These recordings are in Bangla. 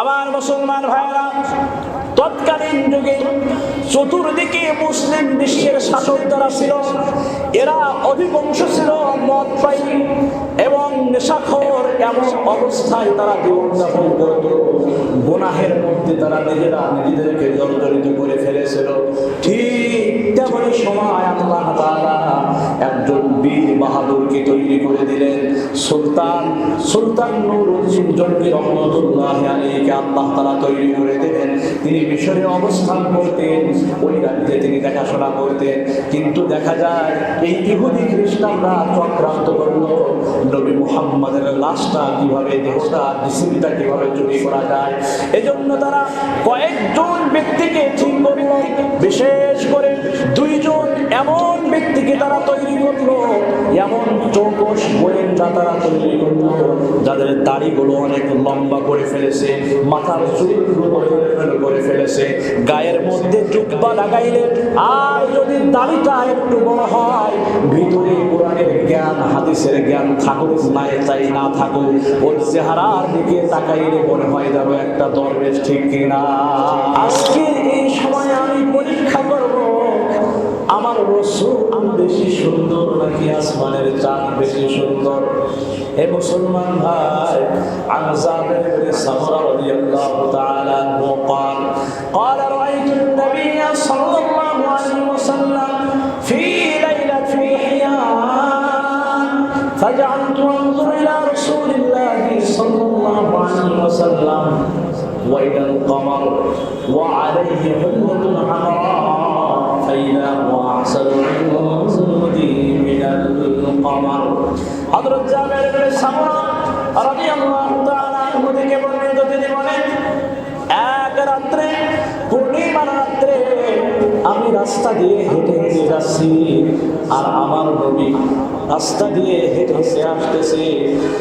আমার মুসলমান ভাইরা, তৎকালীন যুগে চতুর্দিকে মুসলিম বিশ্বের শাসক যারা ছিল, এরা অধিকাংশ ছিল মদপায়ী এবং নেশাখোর। এমন অবস্থায় তারা জীবনযাপন করত, গুনাহের মধ্যে তারা নিজেদেরকে জর্জরিত করে ফেলেছিল। ঠিক তেমনি সময় আল্লাহ তাআলা একজন বীর বাহাদুরকে তৈরি করে দিলেন। সুলতান নুরউদ্দিন জঙ্গি রহমতুল্লাহ আলাইহিকে আল্লাহ তাআলা তৈরি করে দিলেন। তিনি মিশরে অবস্থান করতেন, ওই রাজ্যে তিনি দেখাশোনা করতেন। কিন্তু দেখা যায় এই ইহুদি খ্রিস্টানরা চক্রান্ত করল নবী মুহাম্মদের লাশটা কিভাবে, দেহটা, জিসিমটা কিভাবে চুরি করা যায়। এজন্য তারা কয়েকজন ব্যক্তিকে ঠিক করল, বিশেষ করে দুইজন এমন ব্যক্তিকে তারা তৈরি করলো, এমন চৌকস গোয়েন্দা তারা তৈরি করলো যাদের দাড়িগুলো অনেক লম্বা করে ফেলেছে, মাথার চুলগুলো করে ফেলেছে, গায়ের মধ্যে জুব্বা লাগাইলে আর যদি দাড়িটা একটু বড় হয়, ভিতরে কোরআনের জ্ঞান হাদিসের জ্ঞান থাকুক না থাকুক, ওর চেহারার দিকে তাকাইলে মনে হয় যেন একটা দরবেশ, ঠিক কিনা? আজকে এই সময় আমি পরীক্ষা করব আমার রাসূল বেশি সুন্দর নাকি আসমানের চাঁদ বেশি সুন্দর। হে মুসলমান ভাই, আন জাবির ইবনে সামরা রাদিয়াল্লাহু তাআলা আনহু قال قال رأيت النبي صلى الله عليه وسلم في ليلة الحيان فجعلت أنظر إلى رسول الله صلى الله عليه وسلم وإلى القمر وعليه حلة حمراء فإذا هو أحسن عندي من القمر। হযরত জাবির ইবনে সামরা রাদিয়াল্লাহু তাআলা আনহু থেকে বর্ণিত, তিনি বলেন, এক রাত্রে, পূর্ণিমার রাত্রে আমি রাস্তা দিয়ে হেঁটে হেঁটে যাচ্ছি, আর আমার নবী রাস্তা দিয়ে হেঁটে হেঁটে আসতেছে।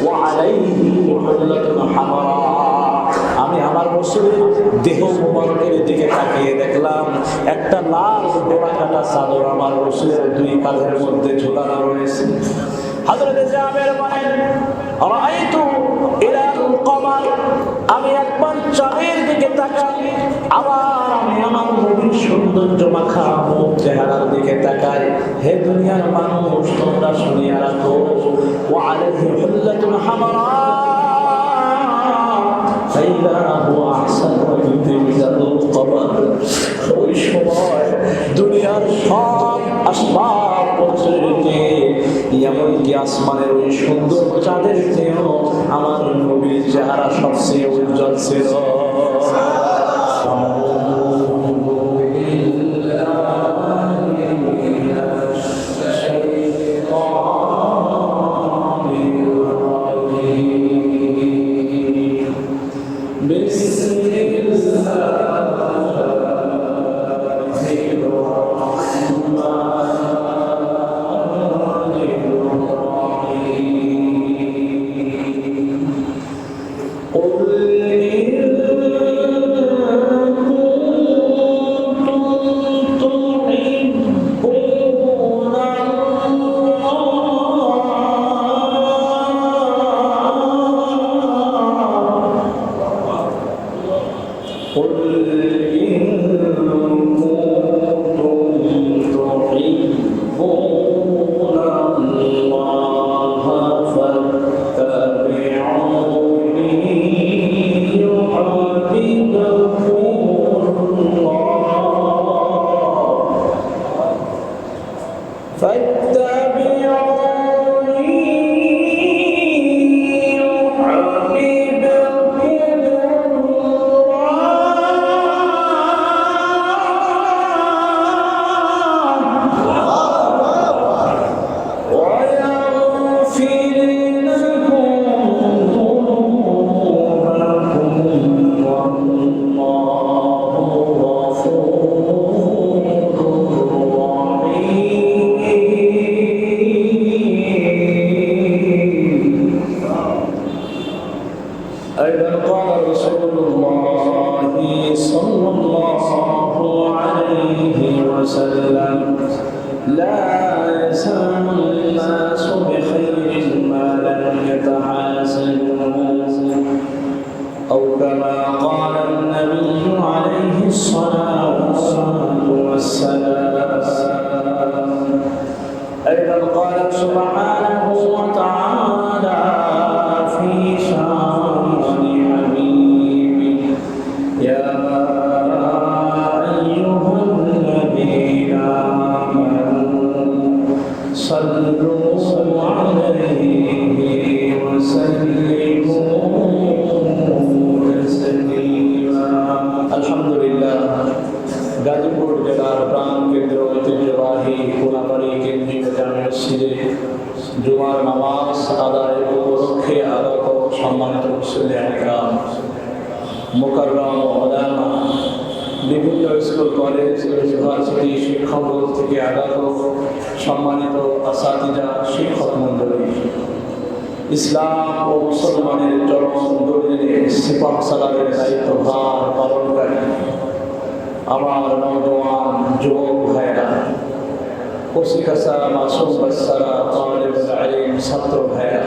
ওয়া আলাইহি হুল্লাতুন হামরা, আমি আমার রাসূলের দেহ মুবারকের দিকে তাকিয়ে দেখলাম একটা লাল ডোরাকাটা চাদর আমার রাসূলের দুই কাঁধের মধ্যে ঝুলানো রয়েছে। হযরত জাবির বলেন, রাআইতু ইলাল কমার, আমি একবার চাঁদের দিকে তাকাই, আবার আমি আমার নবীর সৌন্দর্য মাখা মুখ চেহারার দিকে তাকাই। হে দুনিয়ার মানুষ, তোমরা শুনিয়া রাখো, ওয়া আলাইহি হুল্লাতুন হামরা ফাইদা হুয়া আহসানু মিনাল কমার। ওই সময় দুনিয়ার সব আসবাব পত্রকে, এমনকি আসমানের ওই সুন্দর চাঁদের চেয়েও আমার নবীর চেহারা সবচেয়ে উজ্জ্বল ছিল। قال النبي عليه الصلاة والسلام أيضا قال سبحانه وتعالى في شان حبيبه يا أيها الذين آمنوا صلوا عليه وسلموا تسليما الحمد لله গাজীপুর জেলার প্রাণ কেন্দ্র ঐতিহ্যবাহী কোনাবাড়ি কেন্দ্রীয় জামে মসজিদে জুমার নামাজ আদায় উপলক্ষে আগত সম্মানিত মুসলিম একরাম মুকাররম ওলামা বিভিন্ন স্কুল কলেজ ইউনিভার্সিটি শিক্ষাবোর্ড থেকে আগত সম্মানিত আসাতিজা শিক্ষক মণ্ডলী ইসলাম ও মুসলমানের চরম দলিলে সিপাহ সালারের দায়িত্বভার পালনকারী আমার নওজোয়ান যুবক ভাইরা ওসিকাসা মাসুম বাচ্চারা তালিবুল ইলম ছাত্র ভাইরা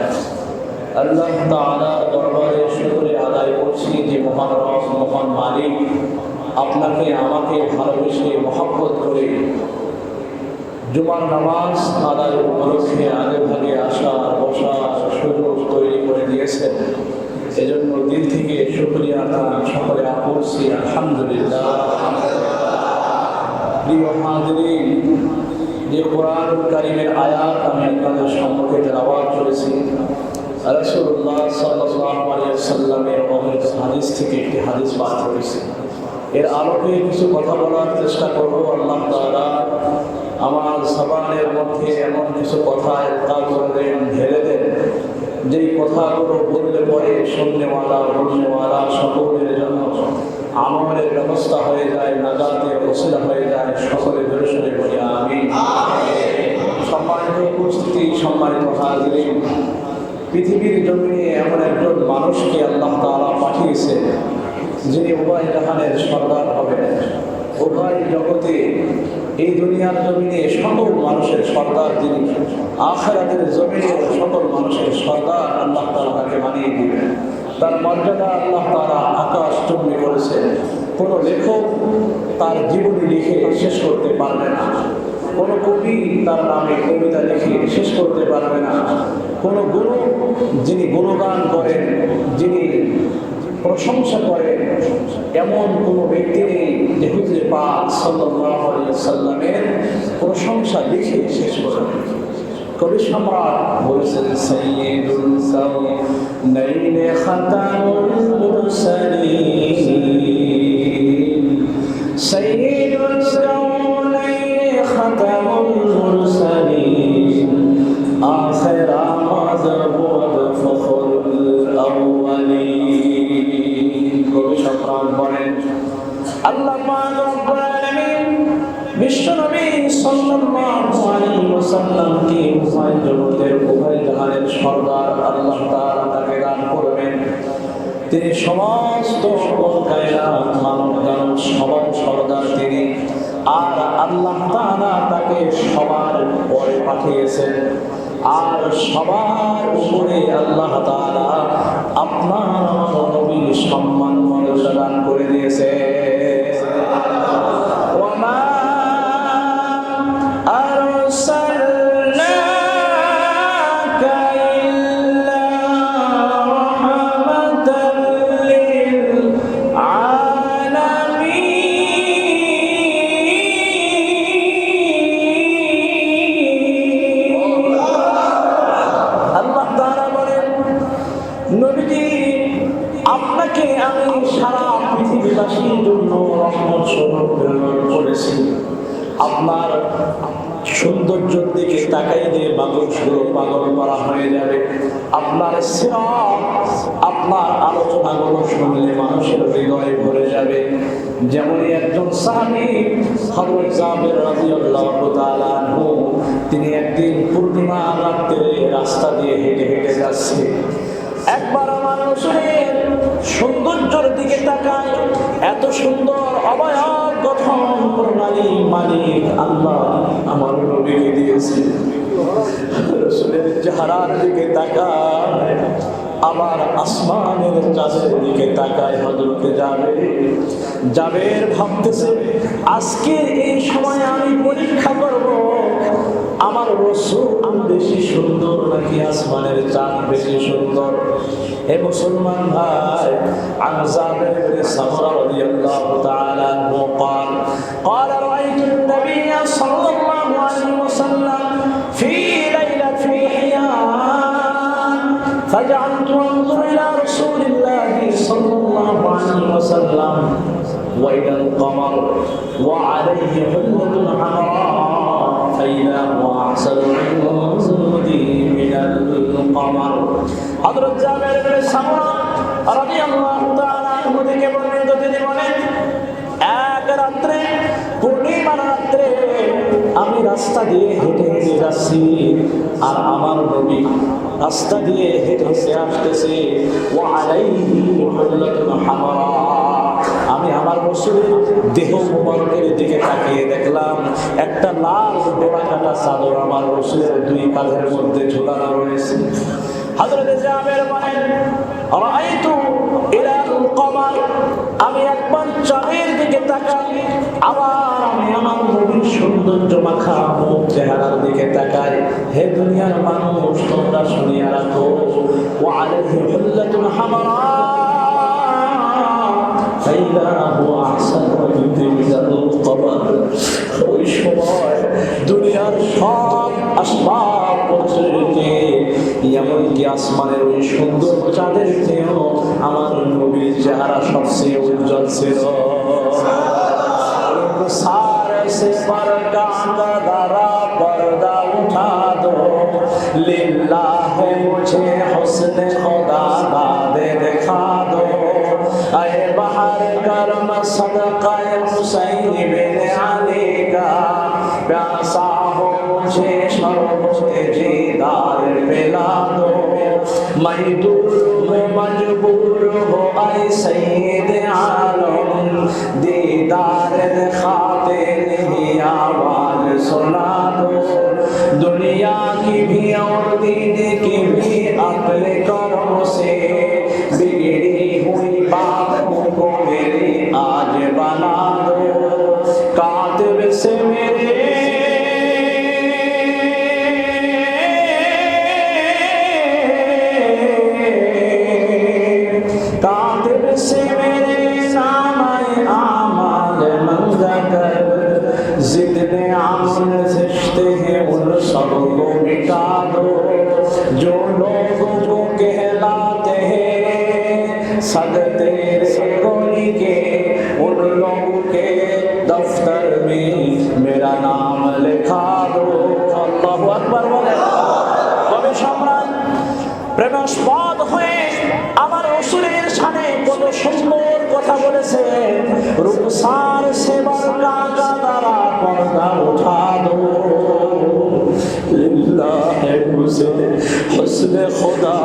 আল্লাহ তাআলার দরবারে শুকরিয়া আদায় করছি যে মহান রব মহান মালিক আপনাকে আমাকে ভালোবেসে মহব্বত করে জুমার নামাজ আদায় উপলক্ষে আগে ভাগে আসার বসার সুযোগ তৈরি করে দিয়েছেন এজন্য দিল থেকে শুকরিয়া আদায় সকলে করছি আলহামদুলিল্লাহ। প্রিয় হাজিরিন, যে কোরআন কারীমের আয়াত আমি আপনাদের সম্মুখে তেলাওয়াত করেছি রাসূলুল্লাহ সাল্লাল্লাহু আলাইহি ওয়াসাল্লামের অমৃত হাদিস থেকে একটি হাদিস পাঠ করেছি। এর আলোকে কিছু কথা বলার চেষ্টা করব। আল্লাহ তাআলা আমার জবানের মধ্যে এমন কিছু কথা ইলকা করে দেন, ঢেলে দেন, যেই কথাগুলো বললে পরে শুননেওয়ালা বলনেওয়ালা সকলের জন্য আমলের ব্যবস্থা হয়ে যায়, নাজাতের ওসিলা হয়ে যায়। সকলে বেরোসরে বলি আমিন। সম্মানিত উপস্থিতি, সম্মানিত হাজিরিন, পৃথিবীর জমিনে এমন একজন মানুষকে আল্লাহ তাআলা পাঠিয়েছেন যিনি উভয় জাহানের সরদার হবেন, উভয় জগতে এই দুনিয়ার জমিনে সকল মানুষের সরদার যিনি, আখিরাতের জমিনে সকল মানুষের সরদার আল্লাহ তাআলা তাকে বানিয়ে দিবেন। তার মর্যাদা আল্লাহ তাআলা আকাশ চুম্বি করেছেন। কোনো লেখক তার জীবনী লিখে শেষ করতে পারবে না, কোনো কবি তার নামে কবিতা লিখে শেষ করতে পারবে না, কোনো গুরু যিনি গুণগান করেন, যিনি প্রশংসা করেন, এমন কোনো ব্যক্তি নেই যে হুজুরে পাক সাল্লাল্লাহু আলাইহি ওয়াসাল্লামের প্রশংসা লিখে শেষ করবেন। কবি সম্রাট বলেছেন সাইয়্যিদুল কাওনাইন খাতামুল মুরসালিন, সাইয়্যিদুল কাওনাইন খাতামুল মুরসালিন, আখির মাযবুদ ফখরুল আউয়ালিন। কবি সম্রাট বলেন আল্লাহ পাক রব্বুল আলামিন বিশ্বনবী সাল্লাল্লাহু আলাইহি ওয়াসাল্লামকে উভয় জগতের উভয় জাহানের সরদার আল্লাহ তাআলা তাকে দান করবেন। তিনি সমস্ত কায়নাত মানব জানব সবার সরদার তিনি। আর আল্লাহ তাআলা তাকে সবার পরে পাঠিয়েছেন, আর সবার উপরে আল্লাহ তাআলা আপনার নবীর সম্মান মর্যাদা দান করে দিয়েছে। আপনাকে আমি সারা পৃথিবীবাসীর জন্য রহমত স্বরূপ প্রেরণ করেছি। আপনার সৌন্দর্যের দিকে তাকাইলে মানুষগুলো পাগল করা হয়ে যাবে। আপনার সিরাত, আপনার আলোচনাগুলো শুনলে মানুষের হৃদয়ে ভরে যাবে। যেমনই একজন সাহাবী হযরত জাবের রাদিয়াল্লাহু তাআলা আনহু, তিনি একদিন পূর্ণিমা রাতে রাস্তা দিয়ে হেঁটে হেঁটে যাচ্ছে। একবার মানুষের সৌন্দর্যের দিকে তাকায়, এত সুন্দর অবয়ব গঠন প্রণালী মালিক আল্লাহ আমার নবীকে দিয়েছে। রাসূলের চেহারার দিকে তাকায়, আবার আসমানের চাঁদের দিকে তাকায় হযরতে জাবের ভাবতেছে আজকের এই সময় আমি পরীক্ষা করব আমার রাসূল বেশি সুন্দর নাকি আসমানের চাঁদ বেশি সুন্দর। হে মুসলমান ভাই, عن جابر بن سمرة رضي الله تعالى عنه قال رأيت النبي صلى الله عليه وسلم في ليلة الحيان فجعلت أنظر إلى رسول الله صلى الله عليه وسلم وإلى القمر وعليه حلة حمراء فإذا هو أحسن عندي من القمر। হযরত জাবের ইবনে সামরা রাদিয়াল্লাহু তাআলা আনহু থেকে বর্ণিত, তিনি বলেন এক রাত্রে, পূর্ণিমা রাত্রে আমি রাস্তা দিয়ে হেঁটে হেঁটে যাচ্ছি আর আমার নবী রাস্তা দিয়ে হেঁটে হেঁটে আসতেছে। ওয়া আলাইহি হুল্লাতুন হামরা, আমি আমার রাসূলের দেহ মোবারকের দিকে তাকিয়ে দেখলাম একটা লাল ডোরা কাটা চাদর আমার রাসূলের দুই কাঁধের মধ্যে ঝুলানো রয়েছে। হযরত জাবের বলেন রাআইতু ইলাল কমার, আমি একবার চাঁদের দিকে তাকাই, আবার আমি আমার নবীর সৌন্দর্য মাখা মুখ চেহারার দিকে তাকাই। হে দুনিয়ার মানুষ, তোমরা শুনিয়া রাখো, ওয়া আলাইহি হুল্লাতুন হামরা ফাইদা হুয়া আহসানু মিনাল কমার। ওই সময় দুনিয়ার সব আসবাব পত্রে এমনকি আসমানের ওই সুন্দর চাঁদের চেয়েও আমার নবীর চেহারা সবচেয়ে উজ্জ্বল ছিল। सारे से पर का दरा पर्दा उठा दो, लिल्लाह मुझे हुस्न खुदा दे दिखा दो, अये बहार करम सदका हुसैन बिन अली का, प्यासा हो मुझे शरबत दीदार पिला दो, मैं दूर हूँ मजबूर हो ऐ सैयद आलम, दीदार दिखाते नहीं आवाज सुना दो, दुनिया की भी और दीन की भी अपने कर्म से बिगड़ी हुई बातों को मेरी आज बना दो, कातिब से मेरे कातिब से मेरे नाम आमाल मंगा कर, जितने आमल रिश्ते हैं उन सबको मिटा दो, जो लोगों को कहलाते हैं सद तेरे गोली के, उन लोगों के दफ्तर में मेरा नाम लिखा दो। अल्लाहु আকবার বলে। কবি সম্রাট প্রেমাস্পদ হয়ে আমার রাসূলের শানে কত সুন্দর কথা বলেছে। রুকসার সেবার কাকা দ্বারা পর্দা উঠা দো, লিল্লাহ মুঝে হুসনে খুদা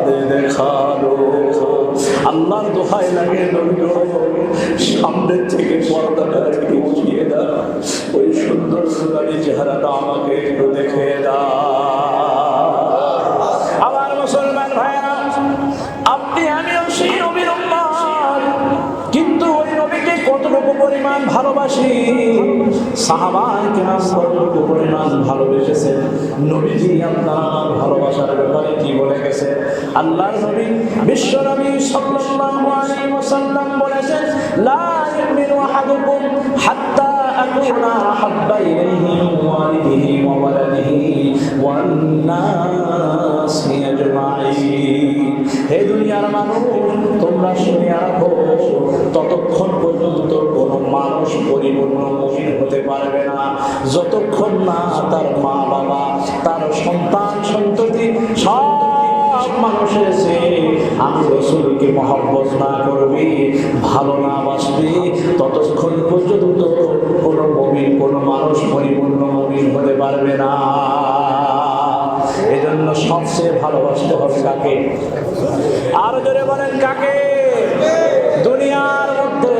দে দেখা দো। আল্লাহর দোহাই লাগে নবী গো, সামনের থেকে পর্দাটা একটু উঠিয়ে দাও, ওই সুন্দর সুরারি চেহারাটা আমাকে একটু দেখে দাও। আমার মুসলমান ভাইরা, আপনি আমিও সেই নবীর উম্মত, কিন্তু ওই নবীকে কতটুকু পরিমাণ ভালোবাসি, সাহাবায়ে কেরাম কতটুকু পরিমাণ ভালোবেসেছেন, নবীজি আপনার আমার ভালোবাসার ব্যাপারে কি বলে গেছে। আল্লাহর নবী বিশ্ব নবী সাল্লাল্লাহু আলাইহি ওয়াসাল্লাম বলেছেন, লা ইউমিনু আহাদুকুম হাত্তা আকুনা হাব্বা ইলাইহি মিন ওয়ালিদিহি ওয়া ওয়ালাদিহি ওয়ান নাসি আজমাইন। হে দুনিয়ার মানুষ, তোমরা শুনে রাখো, ততক্ষণ পর্যন্ত কোন মানুষ পরিপূর্ণ মুমিন হতে পারবে না যতক্ষণ না তার মা বাবা, তার সন্তান সন্ততি সব মানুষের চেয়ে আমি রাসূলকে মহব্বত না করবি, ভালো না বাসবি, ততক্ষণ পর্যন্ত কোন মুমিন, কোন মানুষ পরিপূর্ণ মুমিন হতে পারবে না। এজন্য সবচেয়ে ভালোবাসতে হবে কাকে? আর জোরে বলেন কাকে? দুনিয়ার মধ্যে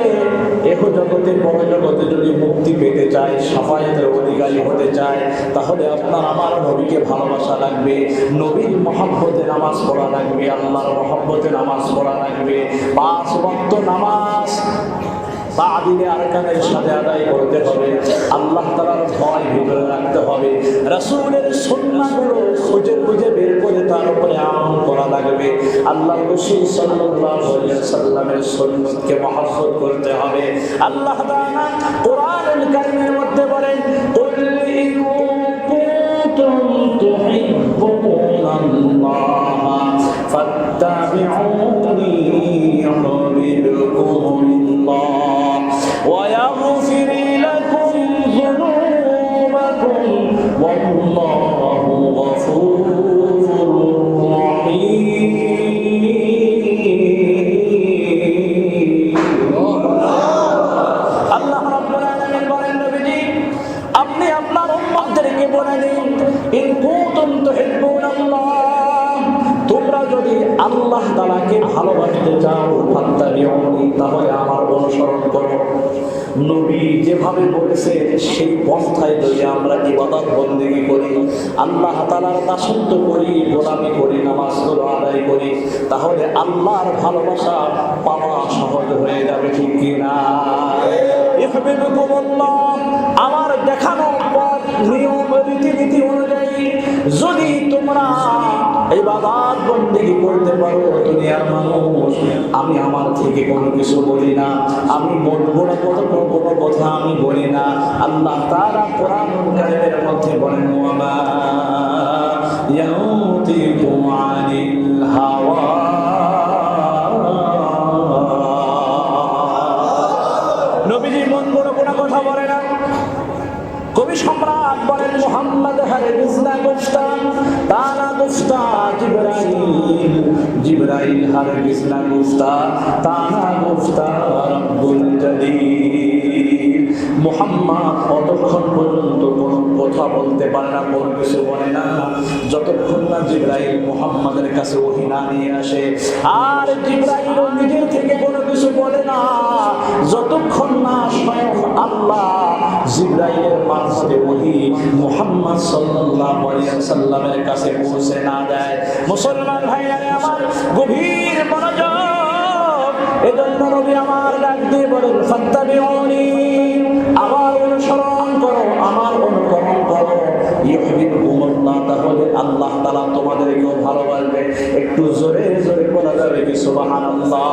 এহ জগতে, বড় জগতে যদি মুক্তি পেতে চায়, শাফায়াতের অধিকারী হতে চায়, তাহলে আপনার আমার নবীকে ভালোবাসা লাগবে, নবীর মহব্বতে নামাজ পড়া লাগবে, আল্লাহর মহব্বতে নামাজ পড়া লাগবে, 5 ওয়াক্ত নামাজ তাআদিলে আরকানের সাথে আদায় করতে হবে, আল্লাহ তাআলার ভয় ভিতরে রাখতে হবে, রাসূলের সুন্নাহগুলো খুঁজে খুঁজে বের করে তার উপরে আমল করা লাগবে, আল্লাহর রাসূল সাল্লাল্লাহু আলাইহি ওয়াসাল্লামের সুন্নাতকে মহব্বত করতে হবে। আল্লাহ তাআলা কোরআনুল কারীমের মধ্যে বলেন, কুল ইন কুনতুম তুহিব্বুনাল্লাহ ফাত্তাবিউনি ইউহিব্বুকুমুল্লাহ ওয়া ইয়াগফির লাকুম যুনুবাকুম ওয়াল্লাহু গফুরুর রহিম। আল্লাহ রাব্বুল আলামিন বলেন, নবীজি আপনি আপনার উম্মতদেরকে বলে দিন, ইন কুনতুম তুহিব্বুনাল্লাহ, তোমরা যদি আল্লাহ তাআলাকে ভালোবাসতে চাও, ফাত্তাবিউনি, তাহলে আমার অনুসরণ করো। নবী যেভাবে বলেছে সেই পন্থায় যদি আমরা ইবাদত বন্দেগী করি, আল্লাহ তাআলার দাসত্ব করি, গোলামি করি, নামাজগুলো আদায় করি, তাহলে আল্লাহর ভালোবাসা পাওয়া সহজ হয়ে যাবে, ঠিক কি না? ইউহিব্বুকুমুল্লাহ, আমার দেখানো পথ নিয়ম রীতিনীতি অনুযায়ী যদি তোমরা ইবাদত বন্দেগী করতে পারো, দুনিয়ার মানুষ, আমি আমার থেকে কোনো কিছু বলি না, আমি বলবো না কোনো কথা আমি বলি না। আল্লাহ তাআলা কোরআনুল কারীমের মধ্যে বলেন, ওয়া মা ইয়ানতিকু আনিল হাওয়া, নবীজি মন গড়া কোনো কথা বলে না। কবি সম্রাট বলেন, মুহাম্মদ হারগিজ না গুফতা, তানা গুফতা জিবরাইল, জিবরাইল হারগিজ না গুফতা, তানা গুফতা রব্বুল জালিল। মুহাম্মদ অতক্ষণ পর্যন্ত কোনো কথা বলতে পারে না, কোনো কিছু বলে না, যতক্ষণ না জিবরাইল মুহাম্মাদের কাছে ওহী না নিয়ে আসে। আর জিবরাইল নিজের থেকে কোনো কিছু বলে না, যতক্ষণ না স্বয়ং আল্লাহ জিবরাইলের মাধ্যমে ওহী মুহাম্মদ সাল্লাল্লাহু আলাইহি ওয়াসাল্লামের কাছে পৌঁছে না যায়। মুসলমান ভাইরা আমার, গভীর মনোযোগ, এজন্য নবী আমার ডাক দিয়ে বলেন, ফাত্তাবিউনি, আমার অনুসরণ করো, আমার অনুকরণ করো, ইউহিব্বুকুমুল্লাহ, তাহলে আল্লাহ তাআলা তোমাদেরকেও ভালোবাসবে। একটু জোরে জোরে বলা যাবে কি সুবহানাল্লাহ?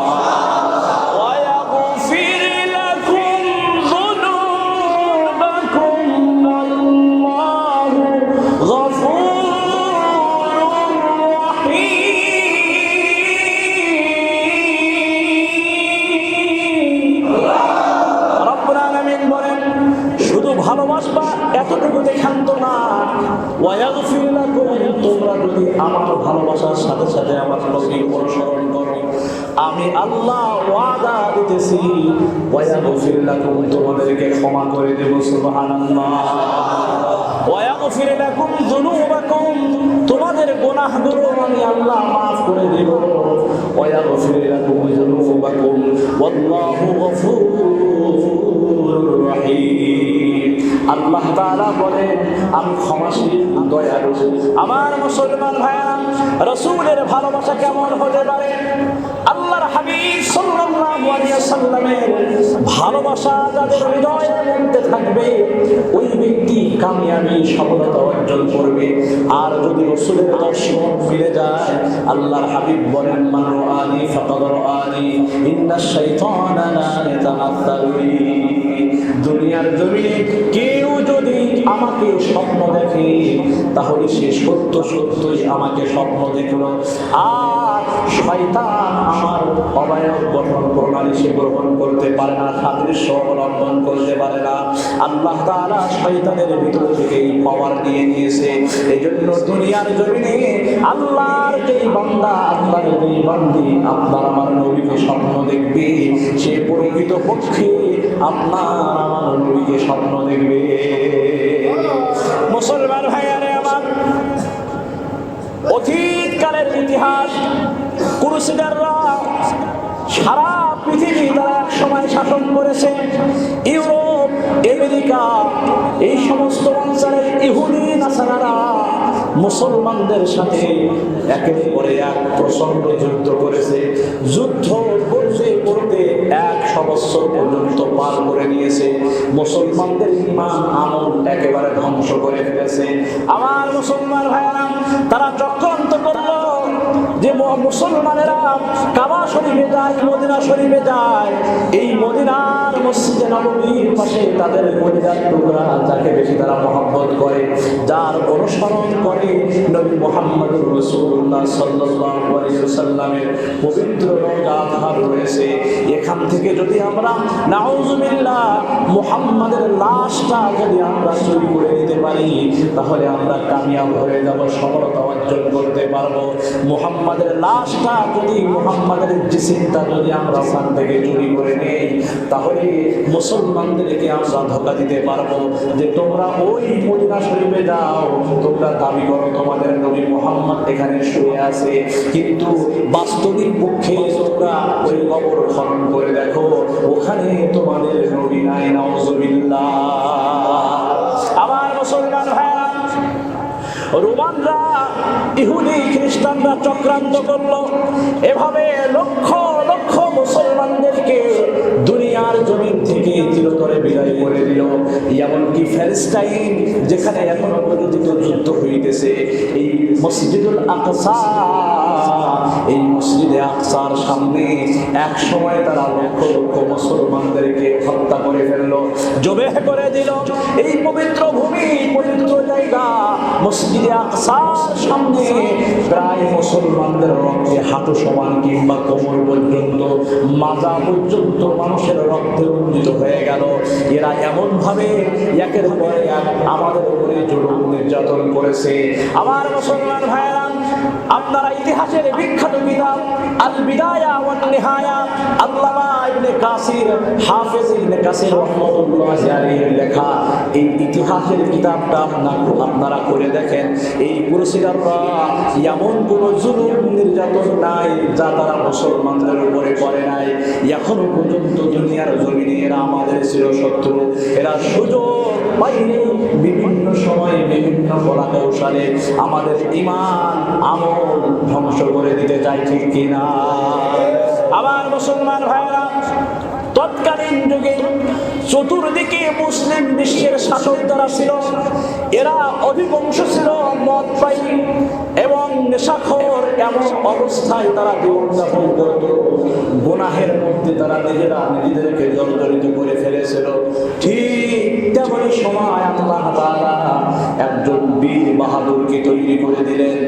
ভালোবাসবা এতটুকু দেখান্ত না, ওয়ায়াগফির লাকুম, তোমরা যদি আমার ভালোবাসার সাথে সাথে আমার নবীর অনুসরণ করো, আমি আল্লাহ ওয়াদা দিতেছি, ওয়ায়াগফির লাকুম, তোমাদেরকে ক্ষমা করে দেব। সুবহানাল্লাহ। ওয়ায়াগফির লাকুম যুনুবাকুম, তোমাদের গুনাহগুলো আমি আল্লাহ maaf করে দেব। ওয়ায়াগফির লাকুম যুনুবাকুম ওয়াল্লাহু গফুরুর রহিম। আল্লাহ তাআলা বলেন, আমি ক্ষমাশীল, দয়ালু। আমার মুসলমান ভাইরা, রাসূলের ভালোবাসা কেমন হতে পারে? আল্লাহর হাবিব সাল্লাল্লাহু আলাইহি ওয়াসাল্লামের ভালোবাসা যাদের হৃদয়ের মধ্যে থাকবে, ওই ব্যক্তি কামিয়াবি, সফলতা অর্জন করবে। আর যদি রাসূলের দর্শন মিলে যায়, আল্লাহর হাবিব বলেন, মান রাআনি ফাকাদ রাআনি ইন্নাশ শাইতানা লা ইয়াতামাত্তালু বি। দুনিয়ার জমিনে কেউ যদি আমাকে স্বপ্ন দেখে, তাহলে সে সত্য সত্যই আমাকে স্বপ্ন দেখলো। আর শয়তান আমার অবয়ব গঠন প্রণালী সে গ্রহণ করতে পারে না, সাদৃশ্য অবলম্বন করতে পারে না। আল্লাহ তাআলা শয়তানের ভিতর থেকে এই পাওয়ার নিয়ে নিয়েছে। এই জন্য দুনিয়ার জমিনে আল্লাহর যেই বান্দা, আল্লাহর যেই বান্দি আপনার আমার নবীকে স্বপ্ন দেখবে, সে প্রকৃত পক্ষে আপনার আমার নবীকে স্বপ্ন দেখবে। মুসলমান ভাইয়ারে আমার, অতীতকালের ইতিহাস, ক্রুসেডাররা সারা পৃথিবী তারা এক সময় শাসন করেছে। ইউরোপ, আমেরিকা, এই সমস্ত অঞ্চলের ইহুদি নাসারারা মুসলমানদের সাথে একের পরে এক প্রচন্ড যুদ্ধ করেছে। যুদ্ধ করতে করতে 100 বছর পর্যন্ত পার করে নিয়েছে। মুসলমানদের ঈমান আমল একেবারে ধ্বংস করে ফেলেছে। আমার মুসলমান ভাইয়েরা, তারা চক্রান্ত করলো যে মুসলমানেরা কাবা শরীফে যায়, মদিনা শরীফে যায়, এই মদিনার মসজিদে নববীর পাশে তাদের মদিনার টুকরা যাকে বেশি তারা মহব্বত করে, যার অনুসরণ করে নবী মুহাম্মদুর রাসূলুল্লাহ সাল্লাল্লাহু আলাইহি ওয়াসাল্লামের পবিত্র রওজা পাক রয়েছে, এখান থেকে যদি আমরা নাউজুবিল্লাহ মুহাম্মাদের লাশটা যদি আমরা চুরি করে নিতে পারি, তাহলে আমরা কামিয়াব হয়ে যাব, সফলতা অর্জন করতে পারবো। মুহাম্মাদের লাশটা যদি, মুহাম্মাদের জিসিমটা যদি আমরা ওখান থেকে চুরি করে নেই, তাহলে মুসলমানদেরকে আমরা ধোঁকা দিতে পারবো যে তোমরা ওই মদিনা শরীফে যাও, তোমরা দাবি করো তোমাদের নবী মুহাম্মদ এখানে শুয়ে আছে, কিন্তু বাস্তবিক পক্ষে তোমরা ওই কবর খনন করে দেখো, ওখানে তোমাদের নবী নাই। নাউজুবিল্লাহ। আমার মুসলমান ভাইরা, রোমানরা, ইহুদি খ্রিস্টানরা চক্রান্ত করলো, এভাবে লক্ষ লক্ষ মুসলমানদেরকে দুনিয়ার জমিন থেকে চিরতরে বিদায় করে দিল। এমনকি ফিলিস্তিন, যেখানে এখনো পর্যন্ত যুদ্ধ হইতেছে, এই মসজিদুল আকসা, এই মসজিদে আকসার সামনে এক সময় তারা লক্ষ লক্ষ মুসলমানদেরকে হত্যা করে ফেললো, জবেহ করে দিল। এই পবিত্র ভূমি, পবিত্র জায়গা মসজিদে আকসার সামনে প্রায় মুসলমানদের রক্তে হাঁটু সমান কিংবা কোমর পর্যন্ত, মাজা পর্যন্ত মানুষের রক্তে রঞ্জিত হয়ে গেল। এরা এমন ভাবে একের পর এক আমাদের উপরে জুলুম নির্যাতন করেছে। আমার মুসলমান ভাইয়েরা, আপনারা ইতিহাসের বিখ্যাত কিতাব আল বিদায়া ওয়ান নিহায়া, আল্লামা ইবনে কাসির, হাফেজ ইবনে কাসির রাহমাতুল্লাহি আলাইহির লেখা এই ইতিহাসের কিতাবটা আপনারা করে দেখেন। এই ক্রুসেডাররা এমন কোনো জুলুম নির্যাতন নাই যা তারা মুসলমানদের উপরে করে নাই। এখনো পর্যন্ত দুনিয়ার জমিনে এরা আমাদের চিরশত্রু। এরা সুযোগ পাইলে বিভিন্ন সময়ে বিভিন্ন কলা কৌশলে আমাদের ঈমান আমল ধ্বংস করে দিতে চায়, ঠিক কিনা? আমার মুসলমান ভাইরা, তৎকালীন যুগে চতুর্দিকে মুসলিম বিশ্বের শাসক যারা ছিল, এরা অধিকাংশ ছিল মদপায়ী এবং নেশাখোর। এমন অবস্থায় তারা জীবনযাপন করত, গুনাহের মধ্যে তারা নিজেদেরকে জর্জরিত করে ফেলেছিল। ঠিক তেমনি সময় আল্লাহ তাআলা একজন বীর বাহাদুরকে তৈরি করে দিলেন।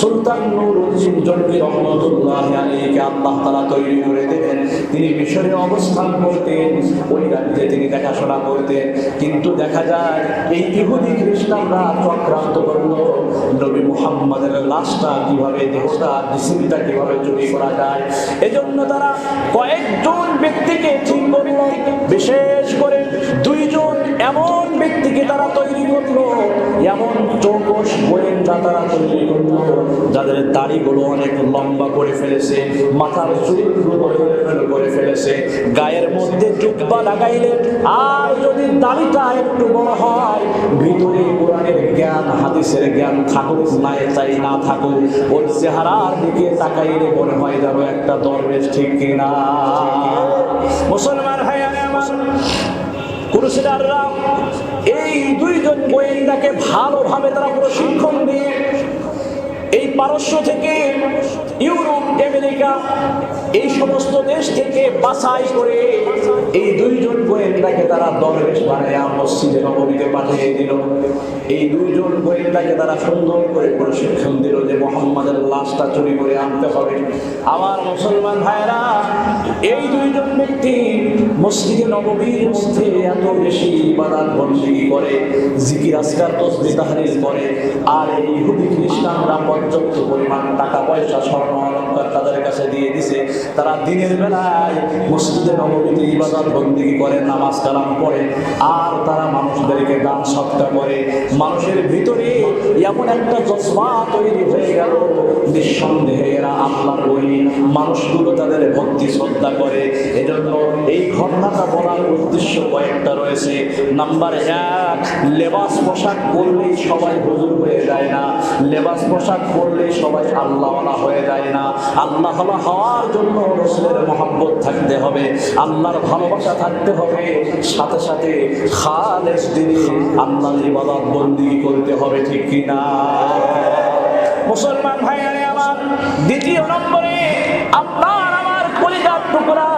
সুলতান নুরউদ্দিন জঙ্গি রহমাতুল্লাহি আলাইহিকে আল্লাহ তাআলা তৈরি করে দিলেন। তিনি মিশরে অবস্থান করতেন, ওই রাজ্যে তিনি দেখাশোনা করতেন। কিন্তু দেখা যায় এই ইহুদি খ্রিস্টানরা চক্রান্ত করলো নবী মুহাম্মাদের লাশটা কিভাবে, দেহটা, জিসিমটা কিভাবে চুরি করা যায়। এজন্য তারা কয়েকজন ব্যক্তিকে ঠিক করল, বিশেষ করে 2 জন এমন ব্যক্তিকে তারা তৈরি করলো, এমন চৌকস গোয়েন্দা তারা তৈরি করলো যাদের দাড়িগুলো অনেক লম্বা করে ফেলেছে, মাথার চুলগুলো করে ফেলেছে, গায়ের মধ্যে জুব্বা লাগাইলে আর যদি দাড়িটা একটু বড় হয়, ভিতরে কোরআনের জ্ঞান, হাদিসের জ্ঞান থাকুক না থাকুক, ওর চেহারার দিকে তাকাইলে মনে হয় যেন একটা দরবেশ, ঠিক কিনা? মুসলমান ভাইয়ারে আমার, ক্রুসেডাররা এই 2 জন গোয়েন্দাকে ভালোভাবে তারা প্রশিক্ষণ দিয়ে এই পারস্য থেকে ইউরোপ, আমেরিকা, এই সমস্ত দেশ থেকে বাছাই করে এই 2 জন গোয়েন্দাকে তারা দরবেশ বানায়া মসজিদে নববীতে পাঠিয়ে দিল। এই 2 জন গোয়েন্দাকে তারা সুন্দর করে প্রশিক্ষণ দিল যে মুহাম্মাদের লাশটা চুরি করে আনতে হবে। আমার মুসলমান ভাইরা, এই 2 জন ব্যক্তি মসজিদে নববীর মধ্যে এত বেশি ইবাদত বন্দেগী করে, জিকির আজকার তাসবিহ তাহলিল করে, আর এই ইহুদি খ্রিস্টানরা পর্যাপ্ত পরিমাণ টাকা পয়সা স্বর্ণ অলংকার তাদের কাছে দিয়ে দিছে। তারা দিনের বেলায় মসজিদে নববীতে ইবাদত বন্দেগী করে, নামাজ কালাম পড়ে, আর তারা মানুষদেরকে দান সৎকার করে। মানুষের ভিতরে এমন একটা জজবা তৈরি হয়ে গেল, নিঃসন্দেহে এরা আল্লাহর ওলি, মানুষগুলো তাদের ভক্তি শ্রদ্ধা করে। এজন্য এই ঘটনাটা বলার উদ্দেশ্য কয়েকটা রয়েছে। নাম্বার 1, লেবাস পোশাক পরলেই সবাই হুজুর হয়ে যায় না, লেবাস পোশাক পরলেই সবাই আল্লাহওয়ালা হয়ে যায় না। আল্লাহওয়ালা হওয়ার জন্য রাসূলের মহব্বত থাকতে হবে, আল্লাহর ভালোবাসা থাকতে হবে, সাথে সাথে খালেস দিলে আল্লাহর ইবাদত বন্দেগী করতে হবে, ঠিক কিনা? মুসলমান ভাইয়ারে আমার, দ্বিতীয় নম্বরে আপনার আমার কলিজার টুকরা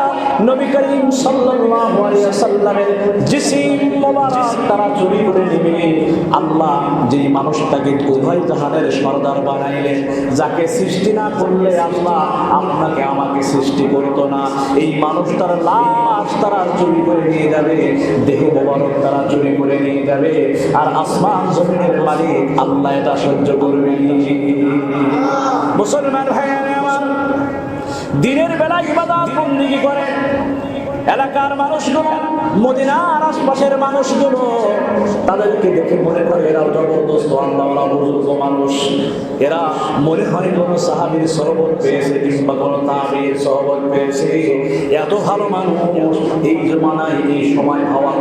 নবী করিম সাল্লাল্লাহু আলাইহি ওয়াসাল্লামের জিসিম মোবারক তারা চুরি করে নেবে। আল্লাহ যেই মানুষটাকে উভয় জাহানের সরদার বানাইলেন, যাকে সৃষ্টি না করলে আল্লাহ আপনাকে আমাকে সৃষ্টি করতো না, এই মানুষটার লাশ তারা চুরি করে নিয়ে যাবে, দেহ মোবারক তারা চুরি করে নিয়ে যাবে, আর আসমান জমিনের মালিক আল্লাহ এটা সহ্য করবে। মুসলমান ভাইয়েরা আমার, দিনের বেলা ইবাদত বন্দেগী করেন এলাকার মানুষগুলো, মদিনার আশপাশের মানুষগুলো তাদেরকে দেখে মনে করে এরা জবরদস্ত আল্লাহওয়ালা বুজুর্গ মানুষ, এরা মনে হয় কোন সাহাবীর সহবত পেয়েছে কিংবা কোন তাবীর সহবত পেয়েছে। এত ভালো মানুষ এই জমানায় এই সময় হওয়া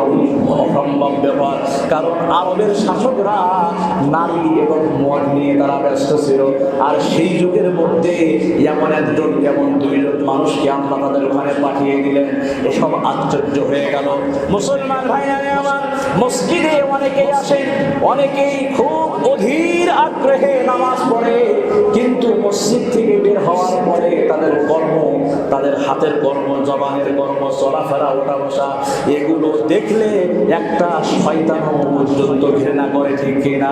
অসম্ভব ব্যাপার, কারণ আরবের শাসকরা নারী এবং মদ নিয়ে তারা ব্যস্ত ছিল, আর সেই যুগের মধ্যে এমন একজন এমন দুইজন মানুষকে আল্লাহ তাদের ওখানে পাঠিয়ে দিলেন। সব আশ্চর্য হয়ে গেল। মুসলমান ভাইরা আমার, মসজিদে অনেকেই আসেন, অনেকেই খুব অধীর আগ্রহে নামাজ পড়ে, কিন্তু মসজিদ থেকে বের হওয়ার পরে তাদের কর্ম, তাদের হাতের কর্ম, জবানের কর্ম, চলাফেরা, ওঠা বসা, এগুলো দেখলে একটা শয়তানও পর্যন্ত ঘৃণা করে, ঠিক কিনা?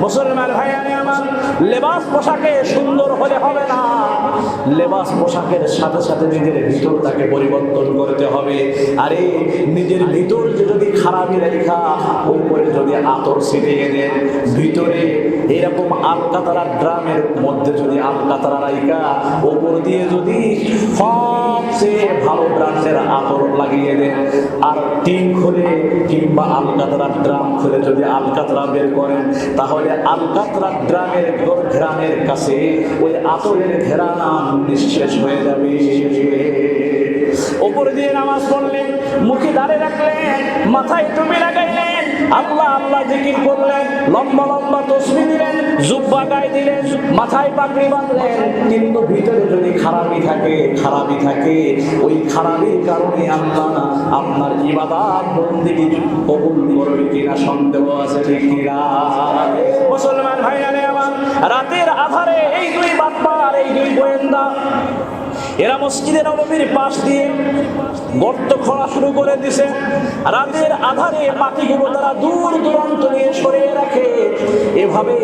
মুসলমান ভাইরা আমার, লেবাস পোশাকে সুন্দর হলে হবে না, লেবাস পোশাকের সাথে সাথে নিজের ভিতরটাকে পরিবর্তন করতে হবে। আরে নিজের ভিতর যদি খারাপই রেখা, উপরে যদি আতর ছিটিয়ে দেন, ভিতরে এরকম আলকাতরা ড্রামের মধ্যে যদি আলকাতরা রাইকা উপর দিয়ে যদি সবচেয়ে ভালো ব্র্যান্ডের আতর লাগিয়ে দেন, আর টিন খুলে কিংবা আলকাতরা ড্রাম খুলে যদি আলকাতরা বের করেন, তাহলে আলকাতরা ড্রামের ঘেরানের কাছে ওই আতরের ঘেরানা নিঃশেষ হয়ে যাবে। উপর দিয়ে নামাজ পড়লেন, মুখে দাঁড়িয়ে রাখলেন, মাথায় টুপি লাগাইলেন, আল্লাহ আল্লাহ জিকির করলেন, লম্বা লম্বা তসবিহ দিলেন, জুব্বা গায়ে দিলেন, মাথায় পাগড়ি বাঁধলেন, কিন্তু ভিতরে যদি খারাপই থাকে, ওই খারাপির কারণে আল্লাহ আপনার ইবাদত বন্দেগী কবুল করবে কিনা সন্দেহ আছে, ঠিক কিনা? মুসলমান ভাইরা আমার, রাতের আধারে এই দুই বাটপার, এই দুই গোয়েন্দা, এরা মসজিদে নববীর পাশ দিয়ে গর্ত খোঁড়া শুরু করে দিছে। রাতের আধারে পাখিগুলো তারা দূর দূরান্ত নিয়ে সরিয়ে রাখে। এভাবে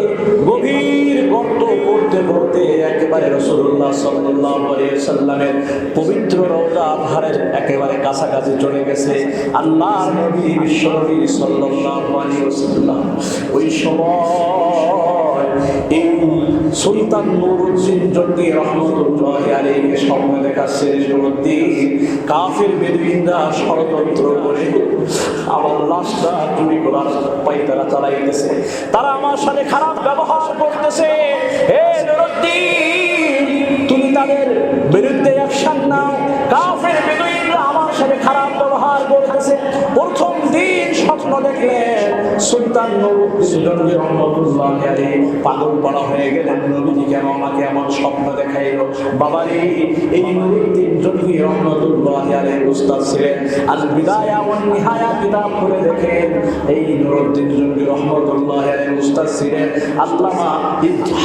গভীর গর্ত করতে করতে একেবারে রাসূলুল্লাহ সাল্লাল্লাহু আলাইহি ওয়াসাল্লামের পবিত্র রওজা আধারের একেবারে কাছাকাছি চলে গেছে আল্লাহর নবী বিশ্বনবী সাল্লাল্লাহু আলাইহি ওয়াসাল্লাম। ওই সময় এই সুলতান নুরউদ্দিন জঙ্গি রহমতুল্লাহি আলাইহি স্বপ্ন দেখাচ্ছে কাফির বেদুইনরা ষড়যন্ত্র করে আমার লাশটা চুরি করার পায়তারা চালাইতেছে, তারা আমার সাথে খারাপ ব্যবহার করতেছে। হে নুরউদ্দিন, তুমি তাদের বিরুদ্ধে অ্যাকশন নাও। কাফির বেদুইনরা আমার সাথে খারাপ ব্যবহার করতেছে। প্রথম দিন স্বপ্ন দেখলেন সুলতান নুরউদ্দিন জঙ্গি রহমতুল্লাহি আলাইহি পাগল পড়া হয়ে গেলেন, নবীজি কেন আমাকে এমন স্বপ্ন দেখাইলো? বাবারে, এই নুরউদ্দিন জঙ্গি রহমতুল্লাহি আলাইহি উস্তাদ ছিলেন। আল বিদায়া ওয়ান নিহায়া কিতাব পড়ে দেখেন, এই নুরউদ্দিন জঙ্গি রহমতুল্লাহি আলাইহি উস্তাদ ছিলেন আল্লামা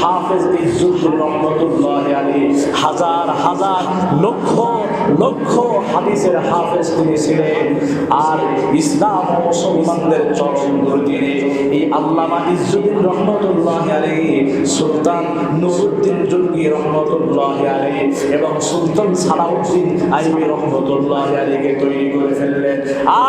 হাফেজ ইজ্জুদ্দিন রহমতুল্লাহি আলাইহি। হাজার হাজার লক্ষ লক্ষ হাদিসের হাফেজ তিনি ছিলেন। আর ইসলাম ও মুসলমানদের চরম দুর্দিনে এই আল্লামা ইজ্জুদ্দিন রহমতুল্লাহি আলাইহি সুলতান নুরউদ্দিন জঙ্গি রহমতুল্লাহি আলাইহি এবং সুলতান সালাউদ্দিন আইয়ুবী রহমতুল্লাহি আলাইহিকে তৈরি করে ফেললেন।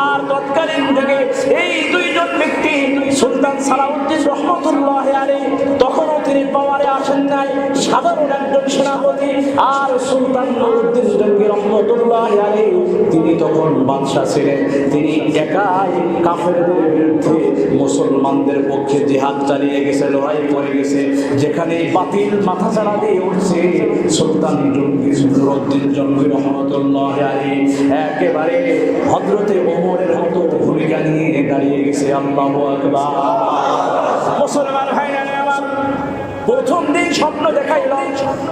আর তৎকালীন যুগে এই দুইজন ব্যক্তি, সুলতান সালাউদ্দিন রহমতুল্লাহি আলাইহি তখনও তিনি পাওয়ারে আসেন নাই, সাধারণ একজন সেনাপতি। আর সুলতান নুরউদ্দিন জঙ্গি রহমতুল্লাহি আলাইহি তিনি তখন বাদশা ছিলেন, তিনি একাই কাফেরদের বিরুদ্ধে মুসলমানদের পক্ষে জিহাদ চালিয়ে গেছে, লড়াই করে গেছে। যেখানে বাতিল মাথা চাড়া দিয়ে উঠছে, সুলতান নুরউদ্দিন জঙ্গি রহমতুল্লাহ আলাইহি একেবারে হযরতে ওমরের মতো ভূমিকা নিয়ে দাঁড়িয়ে গেছে। আল্লাহু আকবার। মুসলমান ভাইরা আমার, প্রথম দিন স্বপ্ন দেখাইল,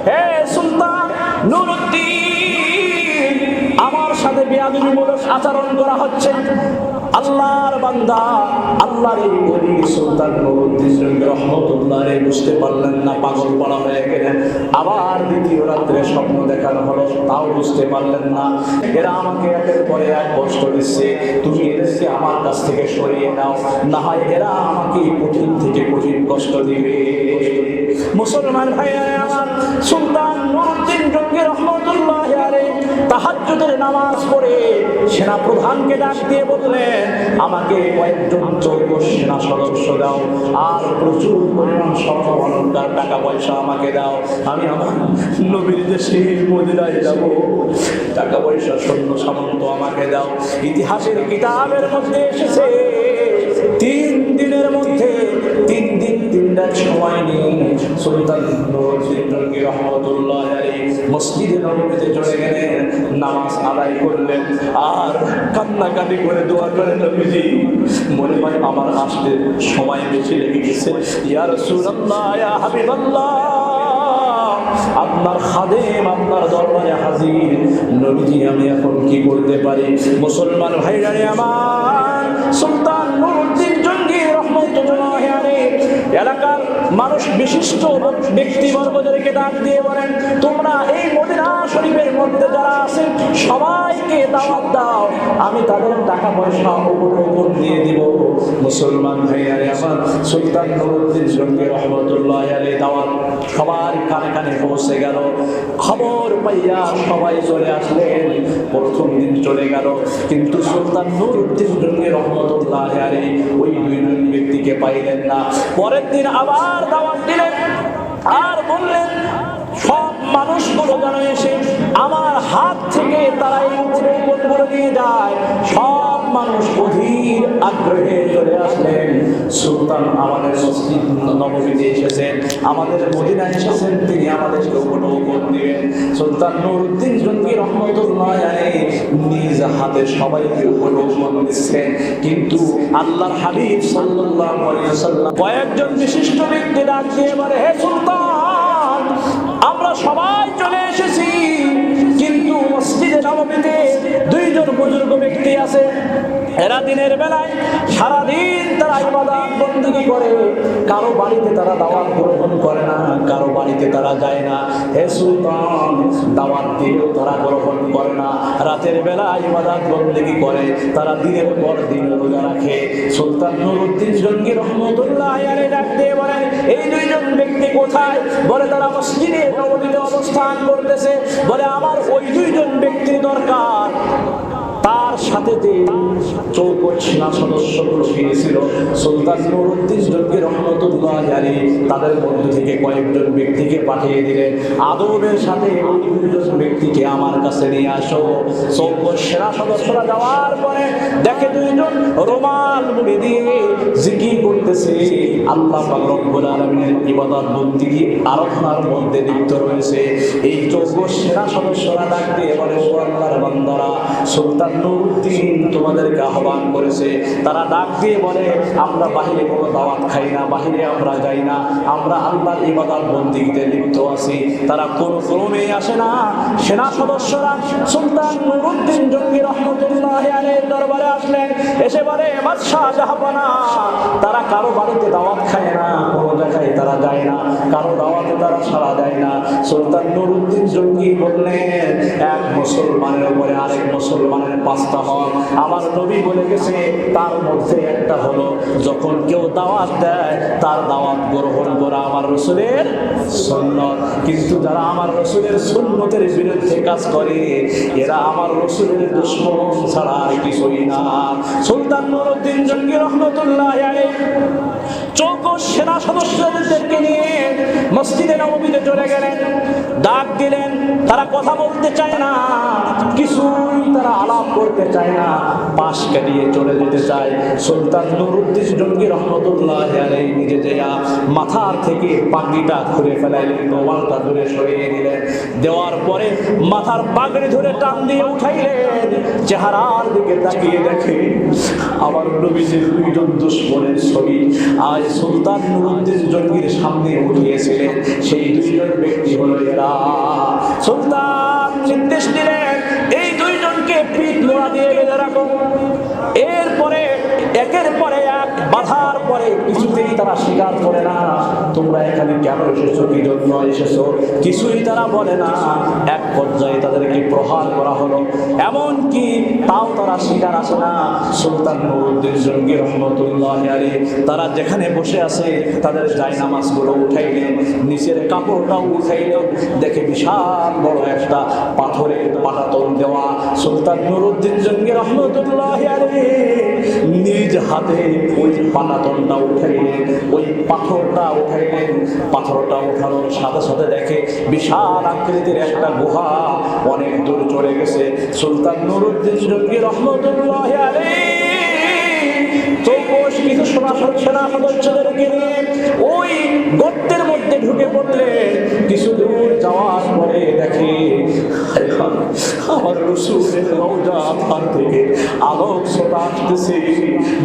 হে সুলতান নুরউদ্দিন, আমার সাথে বেয়াদবিমূলক আচরণ করা হচ্ছে। আল্লাহর বান্দা, আল্লাহর এই ওলি সুলতান নুরউদ্দিন জঙ্গি রহমতুল্লাহ আলাইহি বুঝতে পারলেন না, পাগল পড়া হয়ে গেলেন। আবার দ্বিতীয় রাত্রে স্বপ্ন দেখানো হলো, তাও বুঝতে পারলেন না। এরা আমাকে একের পরে এক কষ্ট দিচ্ছে, তুমি এদেরকে আমার কাছ থেকে সরিয়ে নাও, না হয় এরা আমাকে কঠিন থেকে কঠিন কষ্ট দিবে। মুসলমান ভাইরা আমার, সুলতান নুরউদ্দিন জঙ্গি রহমতুল্লাহ আলাইহি তাহাজ্জুদের নামাজ পড়ে সেনা প্রধানকে ডাক দিয়ে বললেন, আমাকে কয়েকজন যোগ্য সেনা সদস্য দাও, আর প্রচুর পরিমাণ স্বর্ণ অলংকার টাকা পয়সা আমাকে দাও। আমি আমার নবীর দেশে মদিনায় যাব, টাকা পয়সা সৈন্য সামন্ত আমাকে দাও। ইতিহাসের কিতাবের মধ্যে এসেছে 3 দিনের মধ্যে 3 দিন 3 রাত সময় নিয়ে সুলতান নুরউদ্দিন জঙ্গি রহমতুল্লাহ আলাইহি মসজিদে নববীতে চলে গেলেন, নামাজ আদায় করলেন, আর কান্নাকাটি করে দোয়া করেন, নবীজি মনে হয় আমার আসতে সময় বেশি লেগে গেছে, ইয়া রাসূলুল্লাহ, ইয়া হাবিবাল্লাহ, আপনার খাদেম আপনার দরবারে হাজির, নবীজি আমি এখন কি করতে পারি? মুসলমান ভাইরা আমার, সুলতান নুরউদ্দিন জঙ্গি রহমতুল্লাহ আলাইহি এলাকার মানুষ বিশিষ্ট ব্যক্তিবর্গদেরকে ডাক দিয়ে বলেন, তোমরা এই মদিনা শরীফের মধ্যে যারা আছেন সবাইকে দাওয়াত দাও, আমি তাদের টাকা পয়সা উপর দিয়ে দিব। মুসলমান ভাইরা আমার, সুলতান নুরউদ্দিন জঙ্গি রহমতুল্লাহ আলাইহি দাওয়াত সবার কানে কানে পৌঁছে গেল। খবর পাইয়া সবাই চলে আসলেন। প্রথম দিন চলে গেল, কিন্তু সুলতান নুরউদ্দিন জঙ্গি রহমতুল্লাহ আলাইহি ওই 2 ব্যক্তিকে পাইলেন না। পরের দিন আবার দাওয়াত দিলেন, আর বললেন সব মানুষগুলো যেন এসে আমার হাত থেকে তারা এই উপহারগুলো নিয়ে যায়। সব মানুষ অধীর আগ্রহে চলে আসলেন। সুলতান আমাদের মসজিদ নববীতে এসেছেন, আমাদের মদিনায় এসেছেন, তিনি আমাদেরকে উপহার দিবেন। সুলতান নুরউদ্দিন জঙ্গি রহমতুল্লাহ আলাইহি নিজ হাতে সবাইকে উপহার দিচ্ছেন, কিন্তু আল্লাহর হাবিব সাল্লাল্লাহু আলাইহি ওয়াসাল্লাম কয়েকজন বিশিষ্ট ব্যক্তি ডাক দিয়ে বলে, হে সুলতান, আমরা সবাই চলে এসেছি, কিন্তু মসজিদে নববীতে 2 জন বুজুর্গ ব্যক্তি আছে, এরা দিনের বেলায় সারাদিন তারা ইবাদত বন্দেগী করে, কারো বাড়িতে তারা দাওয়াত গ্রহণ করে না, কারো বাড়িতে তারা যায় না। হে সুলতান, দাওয়াত দিলেও তারা গ্রহণ করে না, রাতের বেলা ইবাদত বন্দেগী করে, তারা দিনের পর দিন রোজা রাখে। সুলতান নুরউদ্দিন জঙ্গি রহমতুল্লাহ আলাইহি ডাক দিয়ে বলেন, এই 2 জন ব্যক্তি কোথায়? বলে তারা মসজিদে নববীতে অবস্থান করতেছে। বলে আমার ওই 2 জন ব্যক্তির দরকার। তার সাথে যে চৌকট সেনা সদস্যগুলো গিয়েছিল সুলতান নুরউদ্দিন জঙ্গি রহমতুল্লাহ আলাইহি তাদের মধ্যে থেকে কয়েকজন ব্যক্তিকে পাঠিয়ে দিলেন, আদবের সাথে ওই 2 জন ব্যক্তিকে আমার কাছে নিয়ে আসো। চৌকট সেনা সদস্যরা যাওয়ার পরে দেখে 2 জন রুমাল মুড়ি দিয়ে জিকির করতেছে, আল্লাহ পাক রব্বুল আলামিনের ইবাদত বন্দেগী আরাধনার মধ্যে লিপ্ত রয়েছে। এই চৌকট সেনা সদস্যরা ডাক দিয়ে বলে, ও আল্লাহর বান্দারা, সুলতান নুরউদ্দিন তোমাদেরকে আহ্বান করেছে। তারা ডাক দিয়ে বলে, আমরা বাহিরে কোনো দাওয়াত খাই না, বাহিরে আমরা যাই না, আমরা আল্লাহর ইবাদত বন্দেগীতে লিপ্ত আছি। তারা কোনো ক্রমেই আসে না। সেনা সদস্যরা সুলতান নুরউদ্দিন জঙ্গি রহমতুল্লাহ আলাইহির দরবারে আসলেন, এসে বলে, বাদশাহ জাহাপনা, তারা কারো বাড়িতে দাওয়াত খায় না, কোনো জায়গায় তারা যায় না, কারো দাওয়াতে তারা সাড়া দেয় না। সুলতান নুরউদ্দিন জঙ্গি বললেন, এক মুসলমানের উপরে আরেক মুসলমানের 5টা হক আমার নবী বলে গেছে, তার মধ্যে একটা হলো যখন কেউ দাওয়াত দেয় তার দাওয়াত গ্রহণ করা আমার রাসূলের সুন্নাত। কিন্তু যারা আমার রাসূলের সুন্নতের বিরুদ্ধে কাজ করে এরা আমার রাসূলের দুশমন ছাড়া আর কিছুই না। সুলতান নুরউদ্দিন জঙ্গি রহমতুল্লাহ আলাইহি চৌকস সেনা সদস্যদেরকে নিয়ে মসজিদে নববীতে চলে গেলেন, ডাক দিলেন, তারা কথা বলতে চায় না, কিছুই তারা আলাপ মাফ করতে চায় না, পাশ কাটিয়ে চলে যেতে চায়। সুলতান নুরউদ্দিন জঙ্গি রহমতুল্লাহ আলাইহি নিজে যাইয়া মাথার থেকে পাগড়িটা খুলে ফেলাইলেন, রুমালটা ধরে সরিয়ে দিলেন। দেওয়ার পরে মাথার পাগড়ি ধরে টান দিয়ে উঠাইলেন। চেহারার দিকে তাকিয়ে দেখে আমার নবীজির দুইজন দুশমনের ছবি আজ সুলতান নুরউদ্দিন জঙ্গির সামনে উঠিয়েছিলেন। সেই দুইজন ব্যক্তি হলো এরা। সুলতান নির্দেশ দিলেন এই দুইজনকে পিঠ মোড়া দিয়ে বেঁধে রাখো। এরপরে একের পরে এক বাধার পরে কিছুতেই তারা স্বীকার করে না। তোমরা এখানে কেন এসেছো, কি জন্য এসেছো, কিছুই তারা বলে না। এক পর্যায়ে তাদেরকে প্রহার করা হলো, এমন কি তাও তারা স্বীকার আসে না। সুলতান নুরউদ্দিন জঙ্গি রহমতুল্লাহ আলাইহি তারা যেখানে বসে আছে তাদের জায়নামাজগুলো উঠাইলেন, নিচের কাপড়টাও উঠাইলেন। দেখে বিশাল বড় একটা পাথরের পাটাতন দেওয়া। সুলতান নুরউদ্দিন জঙ্গি রহমতুল্লাহ আলাইহি নিজ হাতে ওই পাটাতনটা উঠাইলেন, ওই পাথরটা উঠাইলেন। পাথরটা উঠানোর সাথে সাথে দেখে বিশাল আকৃতির একটা গুহা অনেক দূর চলে গেছে। সুলতান নুরউদ্দিন জঙ্গি রহমতুল্লাহ আলাইহি চৌকস কিছু সেনা সদস্যদেরকে নিয়ে ওই গর্তের মধ্যে ঢুকে পড়লে কিছু দূর যাওয়ার পরে দেখে আমার রাসূলের রওজা পার থেকে আলোক ছোটা আসতেছে,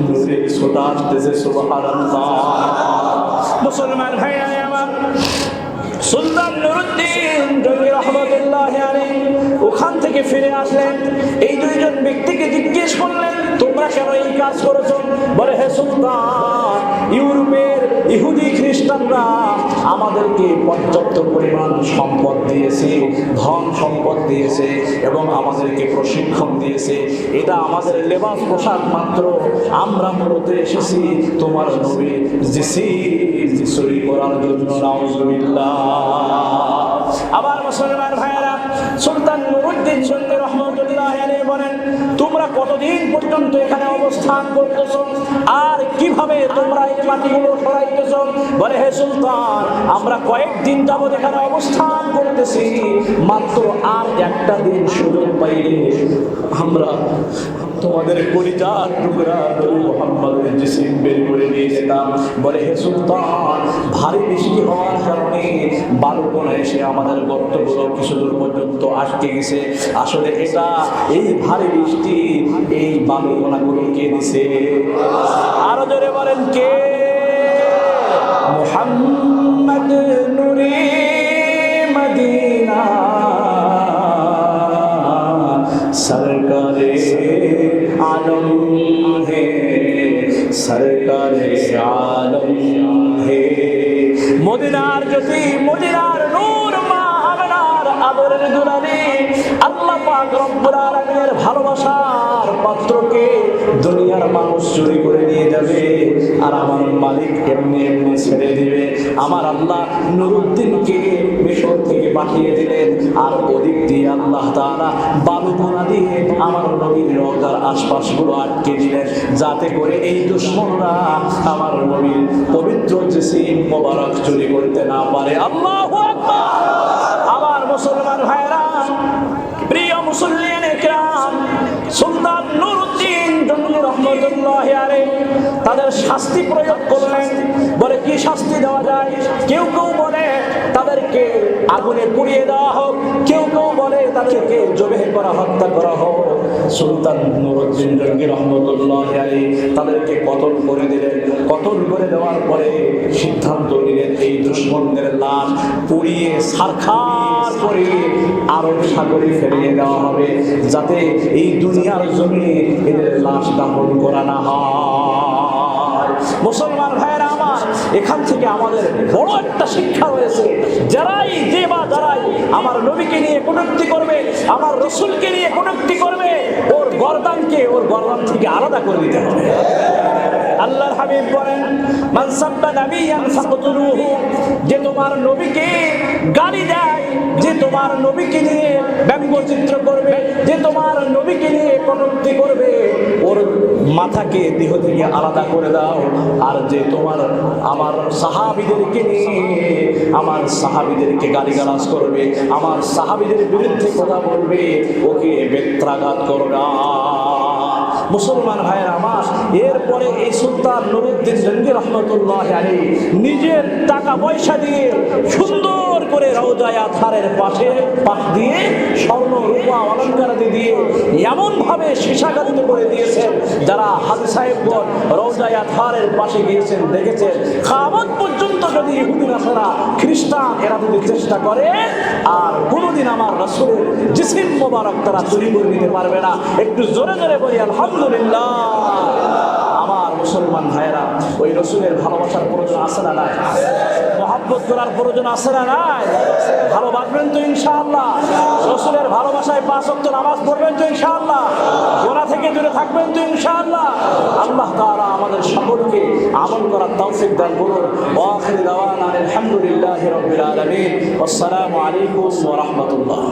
নূরের ছোটা আসতেছে। সুবহানাল্লাহ। মুসলমান ভাইরা আমার, সুলতান নুরউদ্দিন জঙ্গি রহমতুল্লাহ আলাইহি ওখান থেকে ফিরে আসলেন। এই দুইজন ব্যক্তিকে জিজ্ঞেস করলেন তোমরা কেন এই কাজ করেছো? বলে হে সুলতান, ইউরোপের ইহুদি খ্রিস্টানরা আমাদেরকে পর্যাপ্ত পরিমাণ সম্পদ দিয়েছে, ধন সম্পদ দিয়েছে এবং আমাদেরকে প্রশিক্ষণ দিয়েছে। এটা আমাদের লেবাস পোশাক মাত্র। আমরা মূলত এসেছি তোমার নবী জিসি করার জন্য। নাউজুবিল্লাহ। আবার মুসলমান ভাইয়েরা, সুলতান নুরউদ্দিন জঙ্গি রহমতুল্লাহ আলাইহি বলেন তোমরা কতদিন পর্যন্ত এখানে অবস্থান করতেছো আর কিভাবে তোমরা এই মাটিগুলো সরাইতেছো? বলে হে সুলতান, আমরা কয়েকদিন যাবত এখানে অবস্থান করতেছি, মাত্র আর একটা দিন সুযোগ পাইলে আমরা তোমাদের পরিচার টুকরা নবী মুহাম্মদের জিসিম বের করে নিয়ে যেতাম। বলে হে সুলতান, ভারী বৃষ্টি হওয়ার কারণে বালুকণা এসে আমাদের গর্তগুলো কিছু দূর পর্যন্ত আটকে গেছে। আসলে এটা এই ভারী বৃষ্টি এই বালুকণাগুলো কে দিছে? আরো জোরে বলেন কে? মুহাম্মদ নূরে মদিনা সরকারে आलम है, सरकारे आलम है। মদিনার জ্যোতি, মদিনার নূর, মা আমিনার আদরের দুলালি, আল্লাহ পাক রব্বুল আলামিনের ভালোবাসার পাত্রকে দুনিয়ার মানুষ চুরি করে নিয়ে যাবে আর আমার মালিক এমনি এমনি ছেড়ে দিবে। আমার আল্লাহ নুরউদ্দিনকে মিশর থেকে পাঠিয়ে দিলেন আর ওদিক দিয়ে আল্লাহ তাআলা বালুকণা দিয়ে আমার নবীর রওজার আশপাশগুলো আটকে দিলেন, যাতে করে এই দুশমনরা আমার নবীর পবিত্র জিসিম মোবারক চুরি করতে না পারে। আল্লাহু আকবার। আমার মুসলমান ভাইরা, প্রিয় মুসল্লিয়ানে কিরাম, সুলতান নুরউদ্দিন জঙ্গি রহমতুল্লাহ আলাইহি তাদের শাস্তি প্রয়োগ করলেন। বলে কি শাস্তি দেওয়া যায়? কেউ কেউ বলে তাদেরকে আগুনে পুড়িয়ে দেওয়া হোক, কেউ কেউ বলে তাদেরকে জবেহ করা, হত্যা করা হোক। সুলতান নুরউদ্দিন জঙ্গি রহমতুল্লাহ আলাইহি তাদেরকে কতল করে দিলেন। কতল করে দেওয়ার পরে সিদ্ধান্ত নিলেন এই দুশমনদের লাশ পুড়িয়ে ছারখার করে আরব সাগরে ফেলিয়ে দেওয়া হবে, যাতে এই দুনিয়ার জমিনে এদের লাশ দাফন করা না হয়। মুসলমান ভাইয়েরা আমার, এখান থেকে আমাদের বড় একটা শিক্ষা রয়েছে। যারাই আমার নবীকে নিয়ে কটূক্তি করবে, আমার রাসূলকে নিয়ে কটূক্তি করবে, ওর গর্দান থেকে আলাদা করে দিতে হবে। আল্লাহর হাবিব বলেন মান সাব্বা নাবিয়ান ফাকতুলুহু, যে তোমার নবীকে গালি দেয়, যে তোমার নবীকে নিয়ে ব্যঙ্গচিত্র করবে, যে তোমার নবীকে নিয়ে কটূক্তি করবে, ওর মাথাকে দেহ থেকে আলাদা করে দাও। আর যে তোমার আমার সাহাবীদেরকে নিয়ে আমার সাহাবীদেরকে গালিগালাজ করবে, আমার সাহাবীদের বিরুদ্ধে কথা বলবে, ওকে বেত্রাঘাত করবে। মুসলমান ভাইয়ের আমার, এরপরে এই সুলতান নুরউদ্দিন জঙ্গি রহমতুল্লাহ আলাইহি নিজের টাকা পয়সা দিয়ে সুন্দর করে রওজায়ে আতহারের পাশ দিয়ে স্বর্ণ রূপা অলঙ্কার দিয়ে এমন ভাবে শিশাঘাতিত করে দিয়েছেন, যারা হাজী সাহেবগণ রওজায়ে আতহারের পাশে গিয়েছেন দেখেছেন, কিয়ামত পর্যন্ত যদি ইহুদি নাসারা খ্রিস্টান এরা যদি চেষ্টা করে আর কোনোদিন আমার রাসূলের জিসিম মোবারক তারা চুরি করে নিতে পারবে না। একটু জোরে জোরে বলি আলহামদুলিল্লাহ। আমার মুসলমান ভাইয়েরা, ওই রসুলের ভালোবাসার প্রয়োজন আছে না নাই? মহব্বত করার প্রয়োজন আছে না নাই? ভালোবাসবেন তো ইনশাআল্লাহ? রসুলের ভালোবাসায় 5 ওয়াক্ত নামাজ পড়বেন তো ইনশাআল্লাহ? গোনাহ থেকে দূরে থাকবেন তো ইনশাআল্লাহ? আল্লাহ তাআলা আমাদের সকলকে আমল করার তৌফিক দান করুন। ওয়া আখিরু দাওয়ানা আলহামদুলিল্লাহি রাব্বিল আলামিন। আসসালামু আলাইকুম ওয়া রাহমাতুল্লাহ।